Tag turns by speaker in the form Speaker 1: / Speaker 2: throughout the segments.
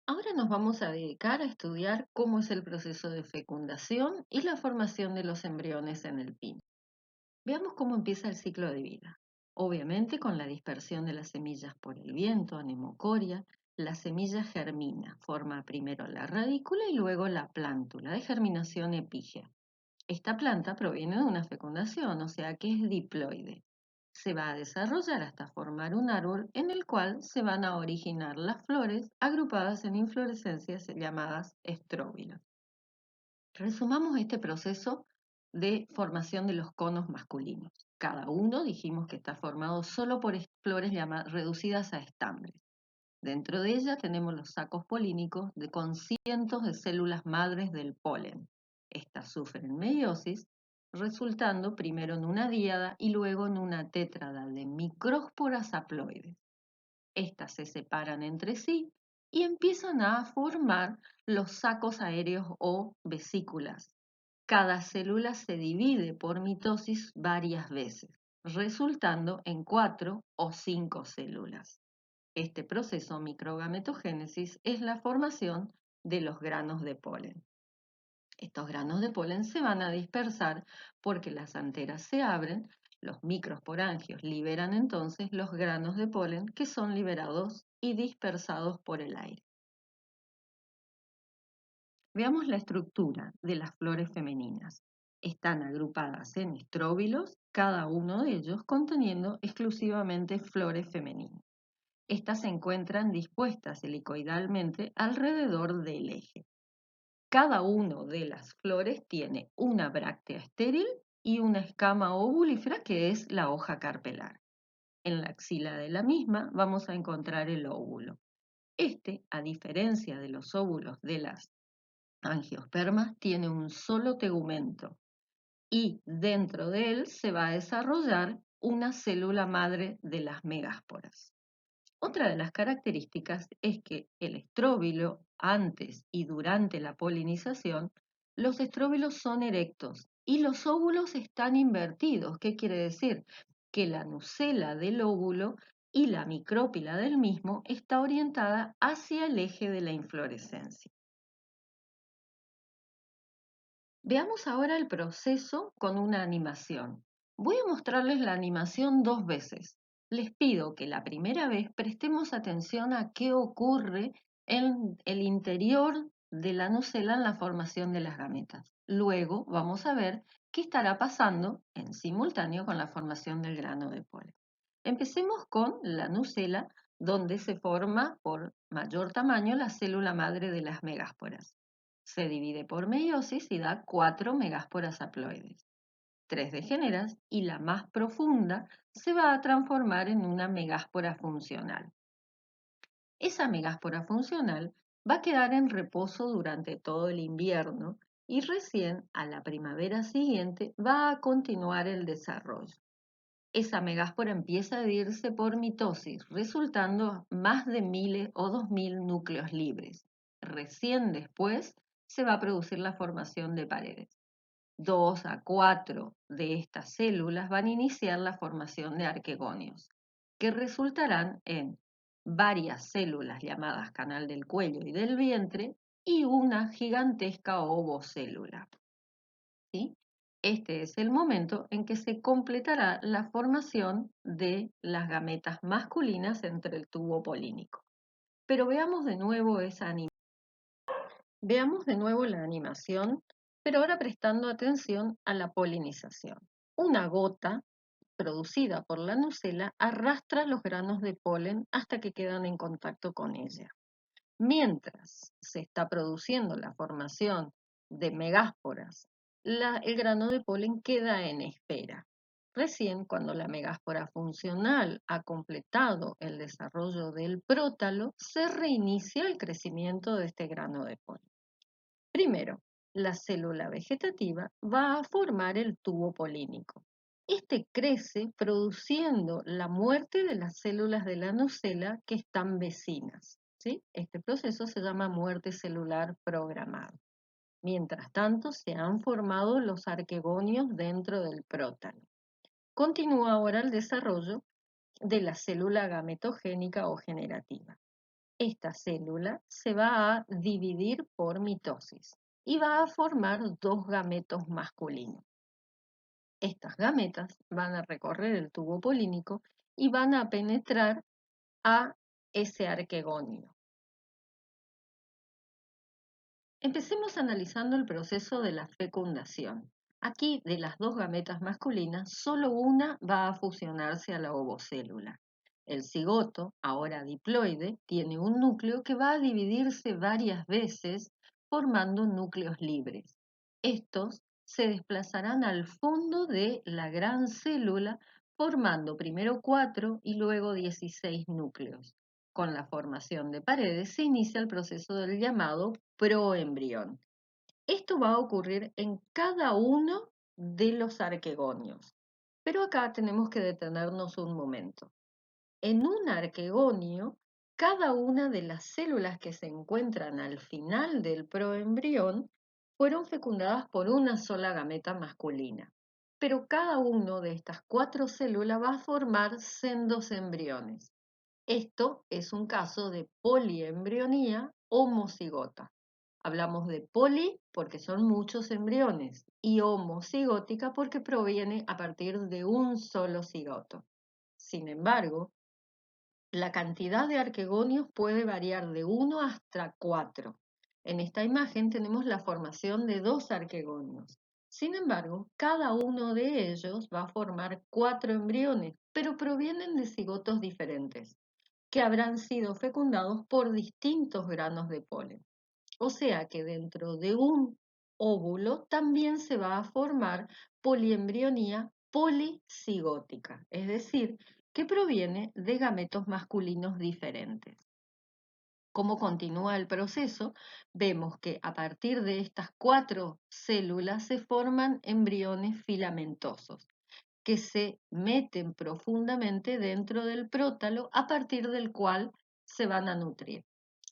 Speaker 1: Ahora nos vamos a dedicar a estudiar cómo es el proceso de fecundación y la formación de los embriones en el pino. Veamos cómo empieza el ciclo de vida. Obviamente con la dispersión de las semillas por el viento, anemocoria, la semilla germina, forma primero la radícula y luego la plántula de germinación epígea. Esta planta proviene de una fecundación, o sea que es diploide. Se va a desarrollar hasta formar un árbol en el cual se van a originar las flores agrupadas en inflorescencias llamadas estróbilos. Resumamos este proceso de formación de los conos masculinos. Cada uno dijimos que está formado solo por flores reducidas a estambres. Dentro de ella tenemos los sacos polínicos con cientos de células madres del polen. Estas sufren meiosis, resultando primero en una díada y luego en una tétrada de micrósporas haploides. Estas se separan entre sí y empiezan a formar los sacos aéreos o vesículas. Cada célula se divide por mitosis varias veces, resultando en 4 o 5 células. Este proceso microgametogénesis es la formación de los granos de polen. Estos granos de polen se van a dispersar porque las anteras se abren, los microsporangios liberan entonces los granos de polen que son liberados y dispersados por el aire. Veamos la estructura de las flores femeninas. Están agrupadas en estróbilos, cada uno de ellos conteniendo exclusivamente flores femeninas. Estas se encuentran dispuestas helicoidalmente alrededor del eje. Cada una de las flores tiene una bráctea estéril y una escama ovulífera que es la hoja carpelar. En la axila de la misma vamos a encontrar el óvulo. Este, a diferencia de los óvulos de las angiospermas, tiene un solo tegumento y dentro de él se va a desarrollar una célula madre de las megásporas. Otra de las características es que el estróbilo, antes y durante la polinización, los estróbilos son erectos y los óvulos están invertidos. ¿Qué quiere decir? Que la nucela del óvulo y la micrópila del mismo está orientada hacia el eje de la inflorescencia. Veamos ahora el proceso con una animación. Voy a mostrarles la animación 2 veces. Les pido que la primera vez prestemos atención a qué ocurre en el interior de la nucela en la formación de las gametas. Luego vamos a ver qué estará pasando en simultáneo con la formación del grano de polen. Empecemos con la nucela, donde se forma por mayor tamaño la célula madre de las megásporas. Se divide por meiosis y da 4 megásporas haploides. 3 degeneras y la más profunda se va a transformar en una megáspora funcional. Esa megáspora funcional va a quedar en reposo durante todo el invierno y recién a la primavera siguiente va a continuar el desarrollo. Esa megáspora empieza a dividirse por mitosis, resultando más de 1000 o 2000 núcleos libres. Recién después se va a producir la formación de paredes. 2 a 4 de estas células van a iniciar la formación de arquegonios, que resultarán en varias células llamadas canal del cuello y del vientre y una gigantesca ovocélula. ¿Sí? Este es el momento en que se completará la formación de las gametas masculinas entre el tubo polínico. Pero veamos de nuevo la animación, pero ahora prestando atención a la polinización. Una gota producida por la nucela arrastra los granos de polen hasta que quedan en contacto con ella. Mientras se está produciendo la formación de megásporas, el grano de polen queda en espera. Recién cuando la megáspora funcional ha completado el desarrollo del prótalo, se reinicia el crecimiento de este grano de polen. Primero, la célula vegetativa va a formar el tubo polínico. Este crece produciendo la muerte de las células de la nucela que están vecinas. ¿Sí? Este proceso se llama muerte celular programada. Mientras tanto, se han formado los arquegonios dentro del prótalo. Continúa ahora el desarrollo de la célula gametogénica o generativa. Esta célula se va a dividir por mitosis y va a formar dos gametos masculinos. Estas gametas van a recorrer el tubo polínico y van a penetrar a ese arquegonio. Empecemos analizando el proceso de la fecundación. Aquí, de las dos gametas masculinas, solo una va a fusionarse a la ovocélula. El cigoto, ahora diploide, tiene un núcleo que va a dividirse varias veces formando núcleos libres. Estos se desplazarán al fondo de la gran célula formando primero 4 y luego 16 núcleos. Con la formación de paredes se inicia el proceso del llamado proembrión. Esto va a ocurrir en cada uno de los arquegonios. Pero acá tenemos que detenernos un momento. En un arquegonio, cada una de las células que se encuentran al final del proembrión fueron fecundadas por una sola gameta masculina. Pero cada uno de estas 4 células va a formar sendos embriones. Esto es un caso de poliembrionía homocigota. Hablamos de poli porque son muchos embriones y homocigótica porque proviene a partir de un solo cigoto. Sin embargo, la cantidad de arquegonios puede variar de 1 hasta 4. En esta imagen tenemos la formación de 2 arquegonios. Sin embargo, cada uno de ellos va a formar 4 embriones, pero provienen de cigotos diferentes que habrán sido fecundados por distintos granos de polen. O sea que dentro de un óvulo también se va a formar poliembrionía policigótica, es decir, que proviene de gametos masculinos diferentes. ¿Cómo continúa el proceso? Vemos que a partir de estas 4 células se forman embriones filamentosos que se meten profundamente dentro del prótalo a partir del cual se van a nutrir.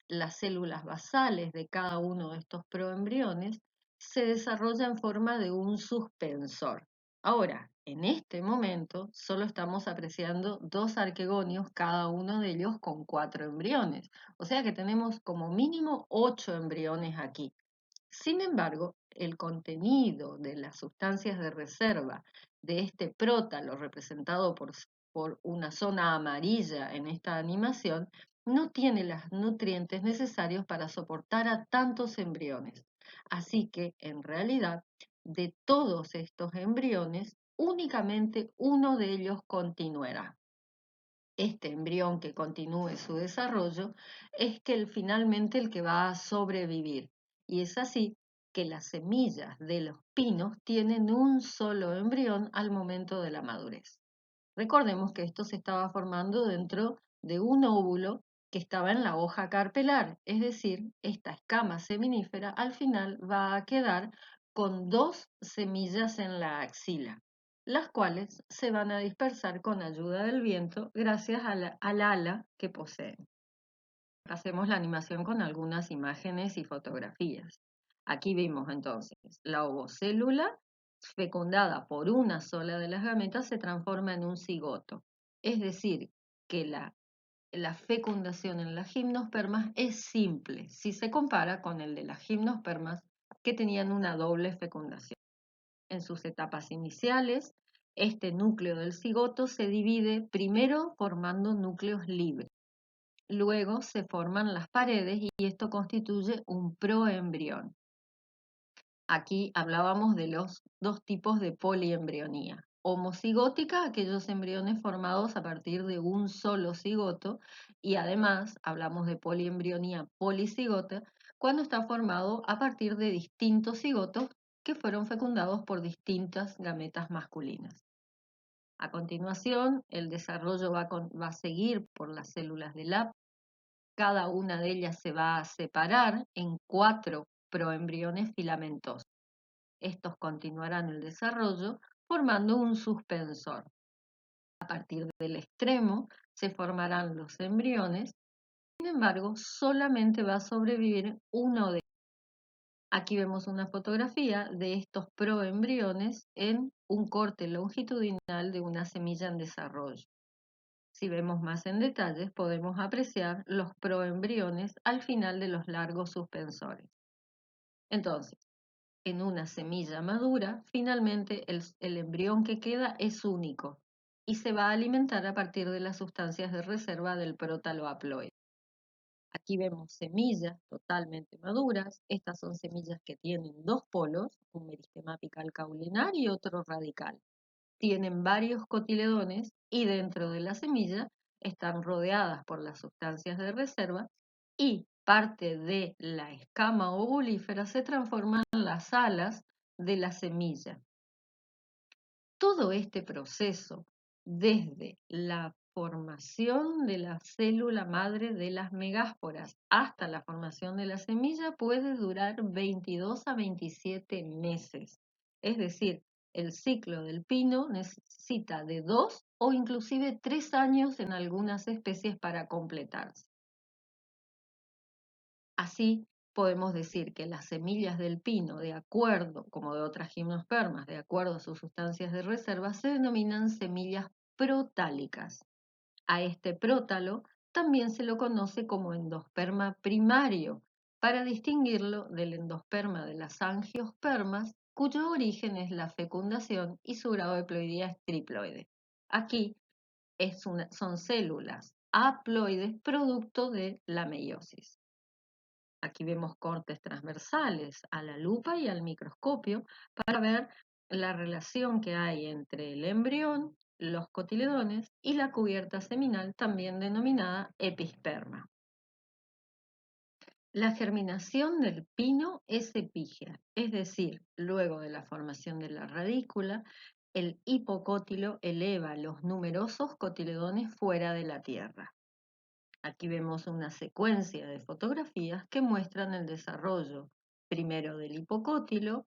Speaker 1: Las células basales de cada uno de estos proembriones se desarrollan en forma de un suspensor. Ahora, en este momento, solo estamos apreciando 2 arquegonios, cada uno de ellos con 4 embriones. O sea que tenemos como mínimo 8 embriones aquí. Sin embargo, el contenido de las sustancias de reserva de este prótalo representado por una zona amarilla en esta animación no tiene los nutrientes necesarios para soportar a tantos embriones. Así que, en realidad, de todos estos embriones, únicamente uno de ellos continuará. Este embrión que continúe su desarrollo es finalmente el que va a sobrevivir. Y es así que las semillas de los pinos tienen un solo embrión al momento de la madurez. Recordemos que esto se estaba formando dentro de un óvulo que estaba en la hoja carpelar, es decir, esta escama seminífera al final va a quedar con 2 semillas en la axila, las cuales se van a dispersar con ayuda del viento gracias al ala que poseen. Hacemos la animación con algunas imágenes y fotografías. Aquí vimos entonces la ovocélula fecundada por una sola de las gametas se transforma en un cigoto. Es decir, que la fecundación en las gimnospermas es simple si se compara con el de las gimnospermas que tenían una doble fecundación. En sus etapas iniciales, este núcleo del cigoto se divide primero formando núcleos libres. Luego se forman las paredes y esto constituye un proembrión. Aquí hablábamos de los 2 tipos de poliembrionía. Homocigótica, aquellos embriones formados a partir de un solo cigoto, y además hablamos de poliembrionía policigota, cuando está formado a partir de distintos cigotos que fueron fecundados por distintas gametas masculinas. A continuación, el desarrollo va a seguir por las células del ápice. Cada una de ellas se va a separar en 4 proembriones filamentosos. Estos continuarán el desarrollo formando un suspensor. A partir del extremo se formarán los embriones, sin embargo, solamente va a sobrevivir uno de ellos. Aquí vemos una fotografía de estos proembriones en un corte longitudinal de una semilla en desarrollo. Si vemos más en detalles, podemos apreciar los proembriones al final de los largos suspensores. Entonces, en una semilla madura, finalmente el embrión que queda es único y se va a alimentar a partir de las sustancias de reserva del prótalo haploide. Aquí vemos semillas totalmente maduras. Estas son semillas que tienen dos polos, un meristema apical caulinar y otro radical. Tienen varios cotiledones y dentro de la semilla están rodeadas por las sustancias de reserva y parte de la escama ovulífera se transforma en las alas de la semilla. Todo este proceso, desde la formación de la célula madre de las megásporas hasta la formación de la semilla, puede durar 22 a 27 meses. Es decir, el ciclo del pino necesita de 2 o inclusive 3 años en algunas especies para completarse. Así, podemos decir que las semillas del pino, de acuerdo, como de otras gimnospermas, de acuerdo a sus sustancias de reserva, se denominan semillas protálicas. A este prótalo también se lo conoce como endosperma primario, para distinguirlo del endosperma de las angiospermas, cuyo origen es la fecundación y su grado de ploidía es triploide. Aquí son células haploides producto de la meiosis. Aquí vemos cortes transversales a la lupa y al microscopio para ver la relación que hay entre el embrión, los cotiledones y la cubierta seminal, también denominada episperma. La germinación del pino es epígea, es decir, luego de la formación de la radícula, el hipocótilo eleva los numerosos cotiledones fuera de la tierra. Aquí vemos una secuencia de fotografías que muestran el desarrollo primero del hipocótilo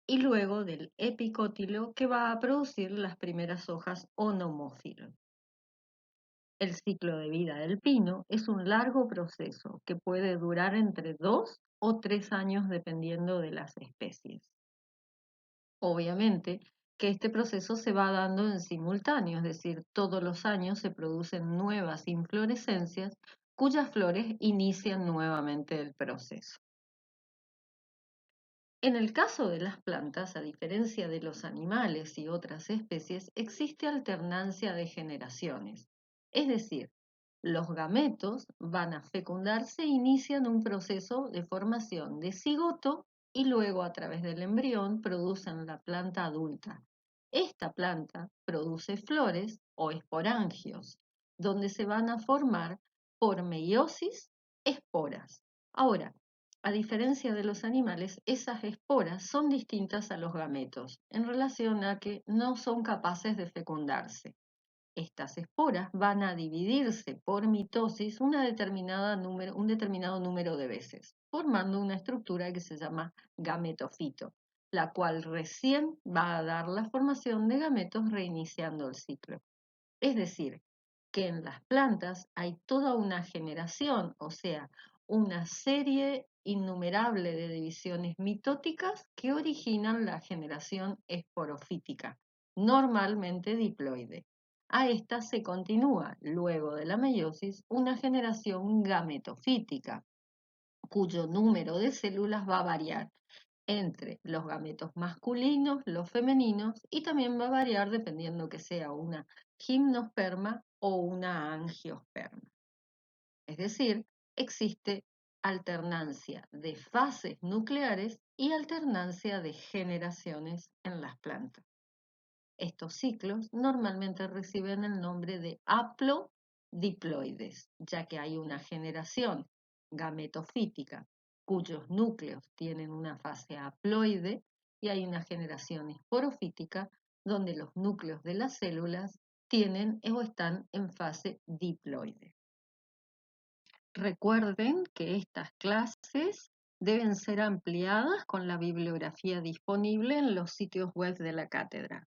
Speaker 1: y luego del epicótilo que va a producir las primeras hojas onomófilo. El ciclo de vida del pino es un largo proceso que puede durar entre 2 o 3 años dependiendo de las especies. Obviamente que este proceso se va dando en simultáneo, es decir, todos los años se producen nuevas inflorescencias cuyas flores inician nuevamente el proceso. En el caso de las plantas, a diferencia de los animales y otras especies, existe alternancia de generaciones. Es decir, los gametos van a fecundarse e inician un proceso de formación de cigoto y luego a través del embrión producen la planta adulta. Esta planta produce flores o esporangios, donde se van a formar por meiosis esporas. Ahora, a diferencia de los animales, esas esporas son distintas a los gametos en relación a que no son capaces de fecundarse. Estas esporas van a dividirse por mitosis un determinado número de veces, formando una estructura que se llama gametofito, la cual recién va a dar la formación de gametos reiniciando el ciclo. Es decir, que en las plantas hay toda una generación, o sea, una serie innumerable de divisiones mitóticas que originan la generación esporofítica, normalmente diploide. A esta se continúa, luego de la meiosis, una generación gametofítica, cuyo número de células va a variar entre los gametos masculinos, los femeninos, y también va a variar dependiendo que sea una gimnosperma o una angiosperma. Es decir, existe alternancia de fases nucleares y alternancia de generaciones en las plantas. Estos ciclos normalmente reciben el nombre de haplodiploides, ya que hay una generación gametofítica cuyos núcleos tienen una fase haploide y hay una generación esporofítica donde los núcleos de las células tienen o están en fase diploide. Recuerden que estas clases deben ser ampliadas con la bibliografía disponible en los sitios web de la cátedra.